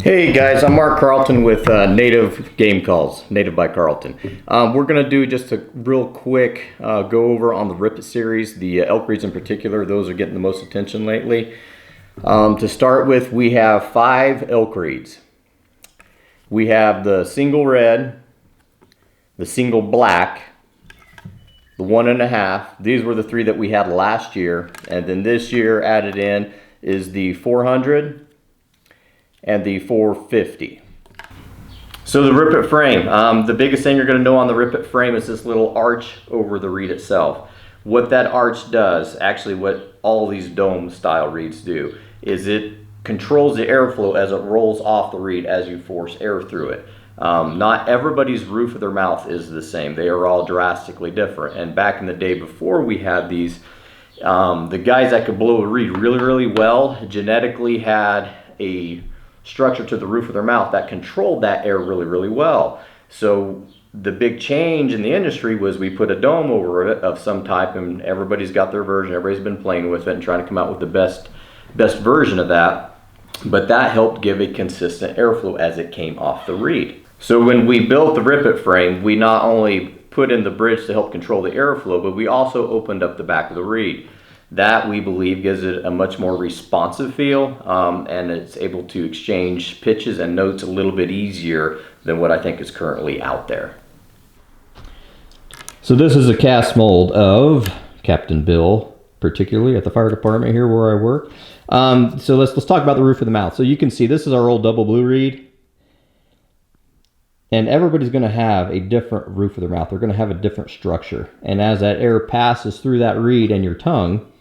Hey guys, I'm Mark Carlton with Native Game Calls, Native by Carlton. We're going to do just a real quick go over on the Ripit series, the elk breeds in particular. Those are getting the most attention lately. To start with, we have 5 elk breeds. We have the single red, the single black, the 1.5. These were the 3 that we had last year, and then this year added in is the 400 and the 450. So the Ripit frame, the biggest thing you're going to know on the Ripit frame is this little arch over the reed itself. What that arch does, actually what all these dome style reeds do, is it controls the airflow as it rolls off the reed as you force air through it. Not everybody's roof of their mouth is the same. They are all drastically different. And back in the day before we had these, the guys that could blow a reed really well genetically had a structure to the roof of their mouth that controlled that air really well. So the big change in the industry was we put a dome over it of some type, and everybody's got their version. Everybody's been playing with it and trying to come out with the best version of that. But that helped give a consistent airflow as it came off the reed. So when we built the Ripit frame, we not only put in the bridge to help control the airflow, but we also opened up the back of the reed. That, we believe, gives it a much more responsive feel, and it's able to exchange pitches and notes a little bit easier than what I think is currently out there. So this is a cast mold of Captain Bill, particularly at the fire department here where I work. So let's talk about the roof of the mouth. So you can see this is our old double blue reed. And everybody's going to have a different roof of their mouth. They're going to have a different structure. And as that air passes through that reed and your tongue,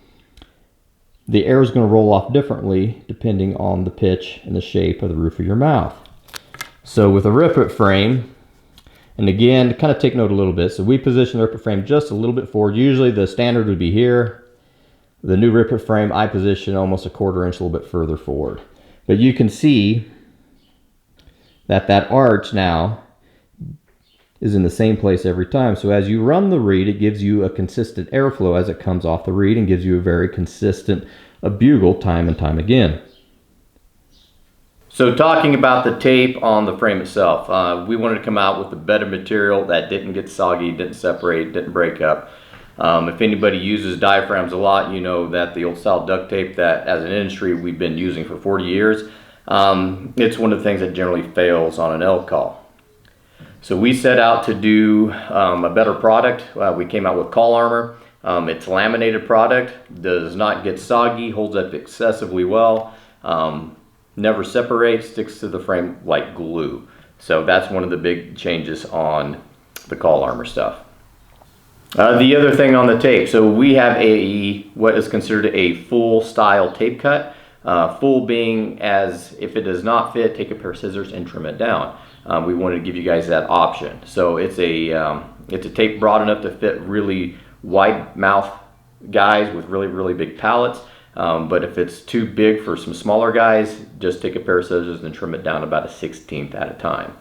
the air is going to roll off differently depending on the pitch and the shape of the roof of your mouth. So with a Ripit frame, and again, to kind of take note a little bit, so we position the Ripit frame just a little bit forward. Usually the standard would be here. The new Ripit frame, I position almost a 1/4 inch a little bit further forward. But you can see that arch now is in the same place every time. So as you run the reed, it gives you a consistent airflow as it comes off the reed and gives you a very consistent bugle time and time again. So talking about the tape on the frame itself, we wanted to come out with a better material that didn't get soggy, didn't separate, didn't break up. If anybody uses diaphragms a lot, you know that the old style duct tape that as an industry we've been using for 40 years, it's one of the things that generally fails on an elk call. So we set out to do a better product. We came out with call armor. It's laminated product, does not get soggy, holds up excessively well, never separates, sticks to the frame like glue. So that's one of the big changes on the call armor stuff. The other thing on the tape, so we have what is considered a full style tape cut. Full being as if it does not fit, take a pair of scissors and trim it down. We wanted to give you guys that option. So it's a tape broad enough to fit really wide mouth guys with really big palates. But if it's too big for some smaller guys, just take a pair of scissors and trim it down about a 1/16 at a time.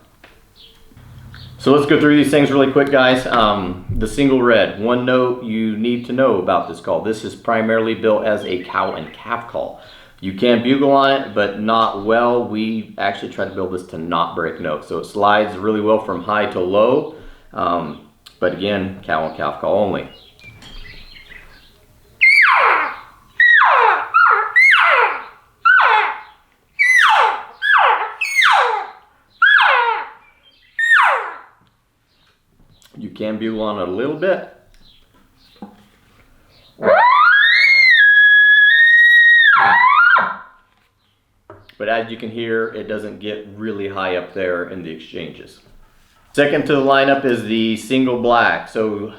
So let's go through these things really quick, guys. The single red, one note you need to know about this call. This is primarily built as a cow and calf call. You can bugle on it, but not well. We actually tried to build this to not break notes. So it slides really well from high to low. But again, cow and calf call only. You can bugle on it a little bit. But as you can hear, it doesn't get really high up there in the exchanges. Second to the lineup is the single black. So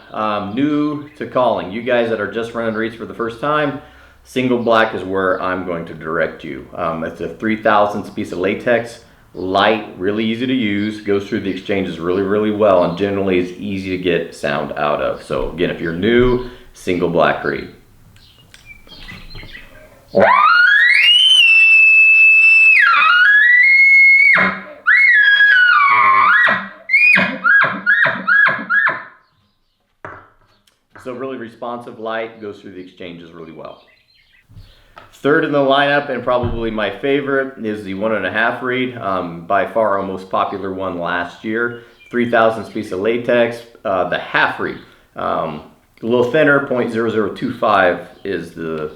new to calling, you guys that are just running reeds for the first time, single black is where I'm going to direct you. It's a 3/1000 piece of latex, light, really easy to use, goes through the exchanges really well, and generally is easy to get sound out of. So again, if you're new, single black reed. So really responsive light, goes through the exchanges really well. Third in the lineup, and probably my favorite, is the 1.5 reed. By far our most popular one last year. 3,000 piece of latex. The half reed, a little thinner, 0.0025 is the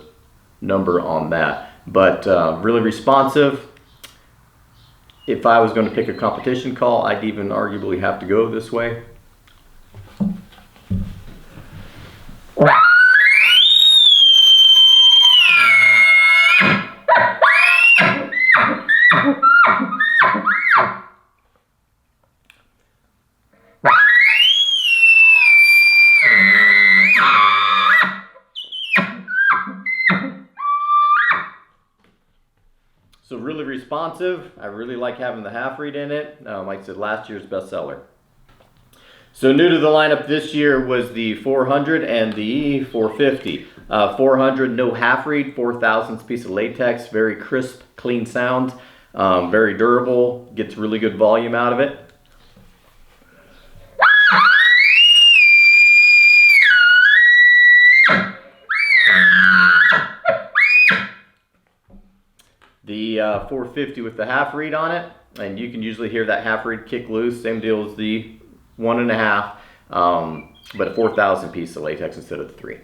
number on that. But really responsive. If I was going to pick a competition call, I'd even arguably have to go this way. So really responsive. I really like having the half reed in it. Like I said, last year's bestseller. So new to the lineup this year was the 400 and the 450. 400, no half reed, 4,000 piece of latex, very crisp, clean sound, very durable, gets really good volume out of it. The 450 with the half reed on it, and you can usually hear that half reed kick loose. Same deal as the 1.5, but a 4,000 piece of latex instead of the 3.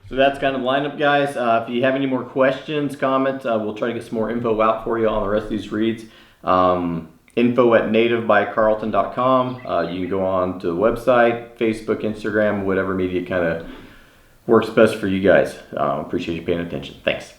So that's kind of the lineup, guys. If you have any more questions, comments, we'll try to get some more info out for you on the rest of these reeds. Info@nativebycarlton.com. You can go on to the website, Facebook, Instagram, whatever media kind of works best for you guys. Appreciate you paying attention. Thanks.